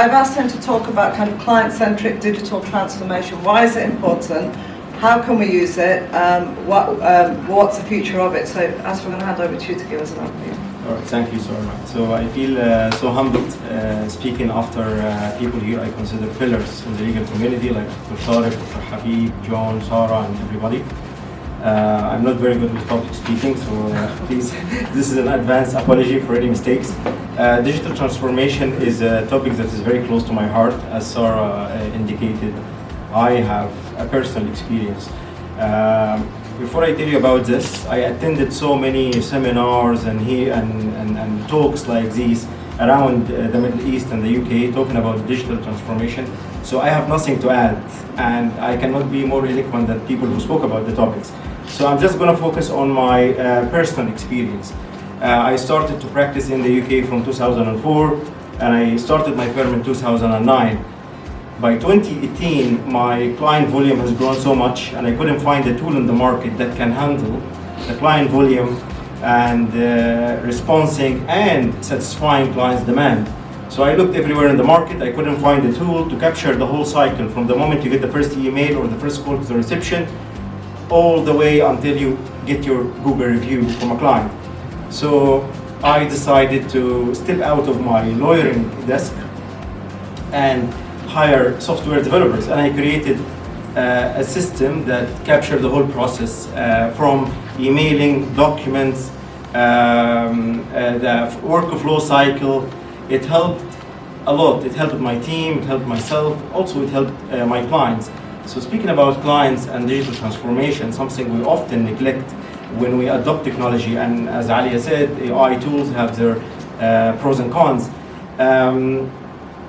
I've asked him to talk about kind of client-centric digital transformation. Why is it important? How can we use it? What's the future of it? So, as we're going to hand over to you to give us an overview. All right, thank you so much. So I feel so humbled speaking after people here I consider pillars in the legal community, like Dr. Tariq, Dr. Habib, John, Sarah, and everybody. I'm not very good with public speaking, so please, this is an advance apology for any mistakes. Digital transformation is a topic that is very close to my heart. As Sarah indicated, I have a personal experience. Before I tell you about this, I attended so many seminars and talks like these around the Middle East and the UK talking about digital transformation. So I have nothing to add, and I cannot be more eloquent than people who spoke about the topics. So I'm just going to focus on my personal experience. I started to practice in the UK from 2004, and I started my firm in 2009. By 2018, my client volume has grown so much, and I couldn't find a tool in the market that can handle the client volume and responding and satisfying clients' demand. So I looked everywhere in the market. I couldn't find a tool to capture the whole cycle from the moment you get the first email or the first call to the reception, all the way until you get your Google review from a client. So I decided to step out of my lawyering desk and hire software developers, and I created a system that captured the whole process from emailing, documents, the workflow cycle. It helped a lot. It helped my team, it helped myself, also it helped my clients. So speaking about clients and digital transformation, something we often neglect when we adopt technology, and as Ali has said, AI tools have their pros and cons.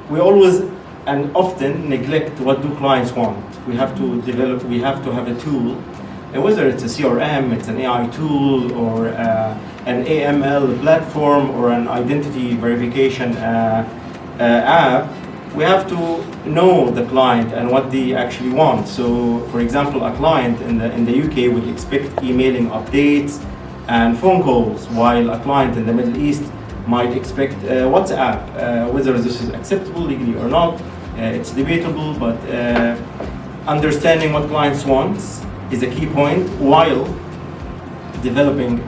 We always and often neglect what do clients want. We have to develop, we have to have a tool, whether it's a CRM, it's an AI tool, or an AML platform, or an identity verification app. We have to know the client and what they actually want. So, for example, a client in the UK would expect emailing updates and phone calls, while a client in the Middle East might expect WhatsApp. Whether this is acceptable legally or not, it's debatable, but understanding what clients want is a key point while developing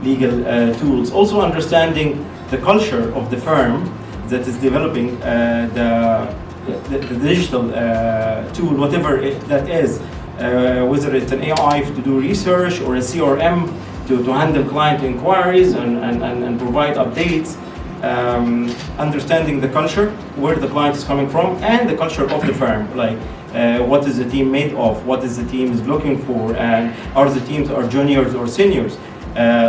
legal tools. Also understanding the culture of the firm that is developing the digital tool, whatever that is, whether it's an AI to do research or a CRM to handle client inquiries and provide updates. Understanding the culture, where the client is coming from, and the culture of the firm, like what is the team made of, what is the team is looking for, and are the teams are juniors or seniors.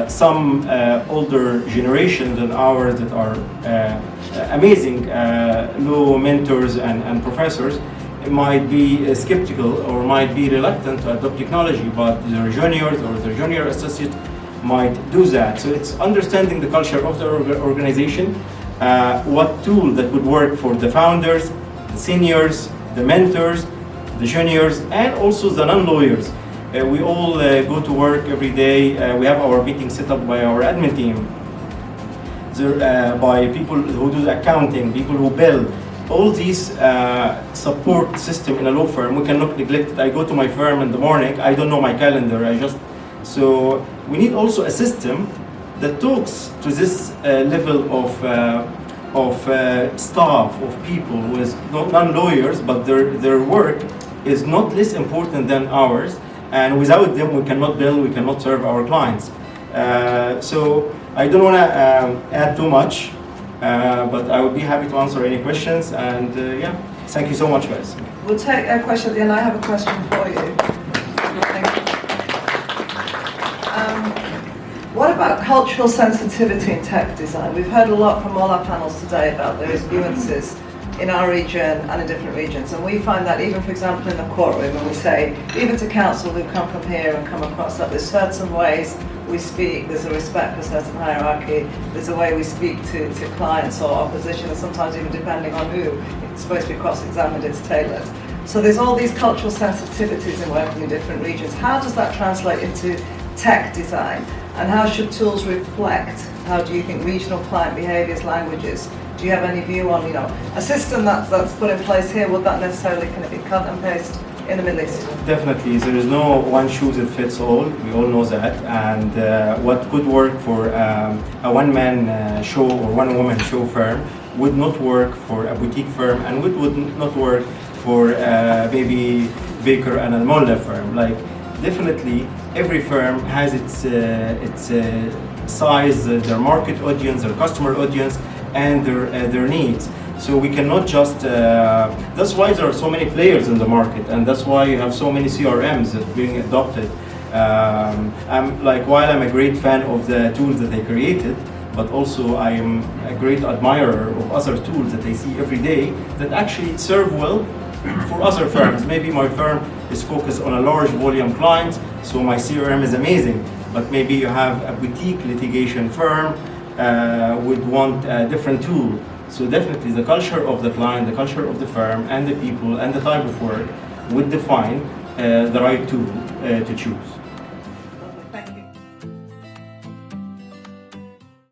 Some older generations than ours that are amazing law mentors and professors might be skeptical or might be reluctant to adopt technology, but their juniors or their junior associates might do that. So it's understanding the culture of the organization, what tool that would work for the founders, the seniors, the mentors, the juniors, and also the non-lawyers. We all go to work every day. We have our meetings set up by our admin team, by people who do the accounting, people who bill. All these support system in a law firm, we cannot neglect it. I go to my firm in the morning, I don't know my calendar, so we need also a system that talks to this level of staff, of people who is non-lawyers, but their work is not less important than ours, and without them we cannot bill, we cannot serve our clients. So I don't want to add too much, but I would be happy to answer any questions, and yeah, thank you so much, guys. We'll take a question at the end. I have a question for you. Thank you. What about cultural sensitivity in tech design? We've heard a lot from all our panels today about those nuances in our region and in different regions, and we find that even, for example, in the courtroom, when we say, even to counsel who've come from here and come across that there's certain ways we speak, there's a respect for certain hierarchy, there's a way we speak to clients or opposition, and sometimes even depending on who it's supposed to be cross-examined, it's tailored. So there's all these cultural sensitivities in working in different regions. How does that translate into tech design? And how should tools reflect, how do you think regional client behaviours, languages Do you have any view on, you know, a system that's put in place here, would that necessarily, can it be cut and paste in the Middle East? Definitely, there is no one shoe that fits all. We all know that, and what could work for a one-man show or one-woman show firm would not work for a boutique firm, and would not work for maybe Baker and Almolla firm. Like, definitely, every firm has its size, their market audience, their customer audience, and their needs. So we cannot just, that's why there are so many players in the market, and that's why you have so many CRMs that are being adopted. While I'm a great fan of the tools that they created, but also I am a great admirer of other tools that I see every day that actually serve well for other firms. Maybe my firm is focused on a large volume client, so my CRM is amazing, but maybe you have a boutique litigation firm would want a different tool. So definitely the culture of the client, the culture of the firm, and the people, and the type of work would define the right tool to choose.